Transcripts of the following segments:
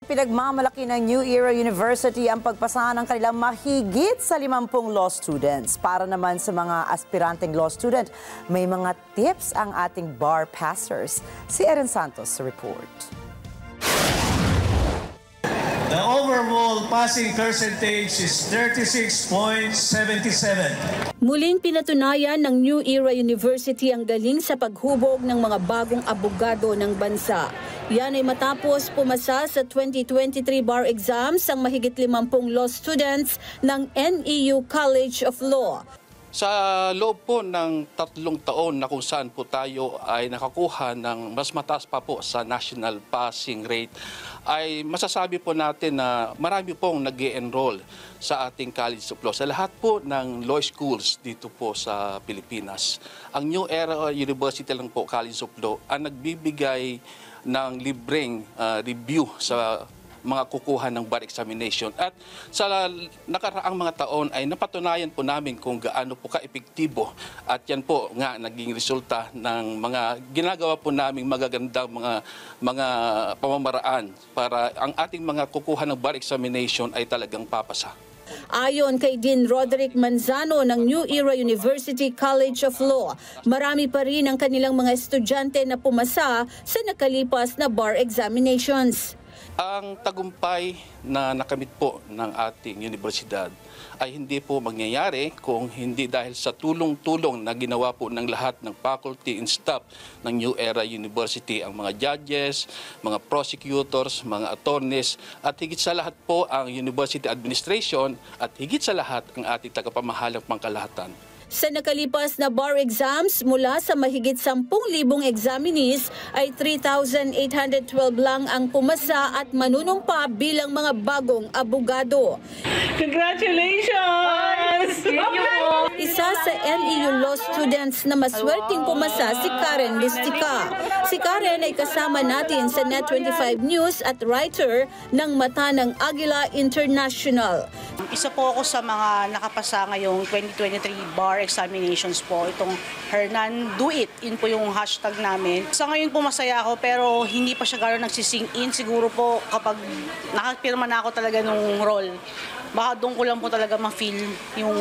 Pinagmamalaki ng New Era University ang pagpasa ng kanilang mahigit sa 50 law students. Para naman sa mga aspiranteng law student, may mga tips ang ating bar passers. Si Erin Santos sa report. The overall passing percentage is 36.77. Muling pinatunayan ng New Era University ang galing sa paghubog ng mga bagong abogado ng bansa. Yan ay matapos pumasa sa 2023 bar exams ang mahigit 50 law students ng NEU College of Law. Sa loob po ng 3 taon na kung saan po tayo ay nakakuha ng mas mataas pa po sa national passing rate, ay masasabi po natin na marami pong nag-e-enroll sa ating College of Law, sa lahat po ng law schools dito po sa Pilipinas. Ang New Era University lang po, College of Law, ang nagbibigay ng libreng review sa mga kukuha ng bar examination. At sa nakaraang mga taon ay napatunayan po namin kung gaano po ka-epektibo. At yan po nga naging resulta ng mga ginagawa po naming magagandang mga pamamaraan para ang ating mga kukuha ng bar examination ay talagang papasa. Ayon kay Dean Roderick Manzano ng New Era University College of Law, marami pa rin ang kanilang mga estudyante na pumasa sa nakalipas na bar examinations. Ang tagumpay na nakamit po ng ating universidad ay hindi po mangyayari kung hindi dahil sa tulong-tulong na ginawa po ng lahat ng faculty and staff ng New Era University, ang mga judges, mga prosecutors, mga attorneys, at higit sa lahat po ang university administration at higit sa lahat ang ating tagapamahalang pangkalahatan. Sa nakalipas na bar exams, mula sa mahigit 10,000 examinees ay 3,812 lang ang pumasa at manunumpa bilang mga bagong abogado. Congratulations! Isa sa NEU Law students na maswerteng pumasa si Karen Listica. Si Karen ay kasama natin sa Net25 News at writer ng Mata ng Agila International. Isa po ako sa mga nakapasa ngayong 2023 bar examinations po. Itong Hernan Do It, yun po yung hashtag namin. Sa ngayon po masaya ako pero hindi pa siya gano'n nagsising in. Siguro po kapag nakapirma na ako talaga nung role, baka doon ko lang po talaga ma-feel yung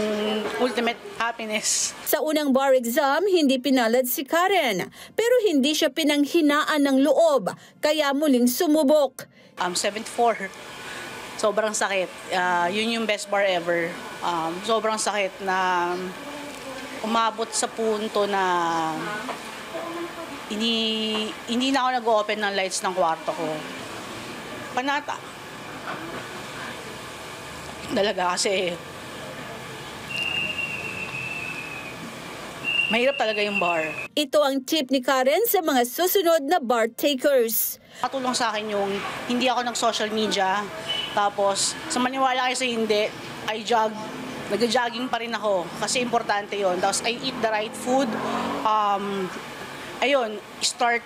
ultimate happiness. Sa unang bar exam, hindi pinalad si Karen. Pero hindi siya pinanghinaan ng loob, kaya muling sumubok. 74. Sobrang sakit. Yun yung best bar ever. Sobrang sakit na umabot sa punto na hindi na ako nag-open ng lights ng kwarto ko. Panata. Talaga kasi mahirap talaga yung bar. Ito ang tip ni Karen sa mga susunod na bar takers. Katulong sa akin yung hindi ako nag-social media. Tapos, sa maniwala kayo sa hindi, I jog. Nag-jogging pa rin ako kasi importante yon. Tapos, I eat the right food. Ayun,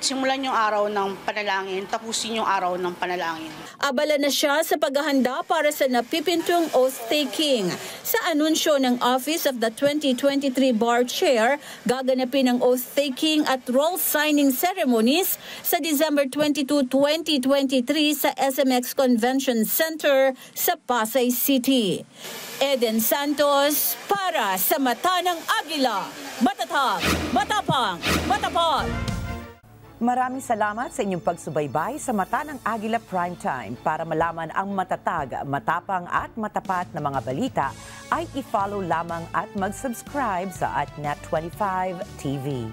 simulan yung araw ng panalangin, tapusin yung araw ng panalangin. Abala na siya sa paghahanda para sa napipintong oath-taking. Sa anunsyo ng Office of the 2023 Bar Chair, gaganapin ang oath-taking at roll signing ceremonies sa December 22, 2023 sa SMX Convention Center sa Pasay City. Eden Santos para sa Mata ng Agila. Matatag, matapang, matapat. Maraming salamat sa inyong pagsubaybay sa Mata ng Agila Primetime. Para malaman ang matatag, matapang at matapat na mga balita, ay i-follow lamang at mag-subscribe sa @Net25 TV.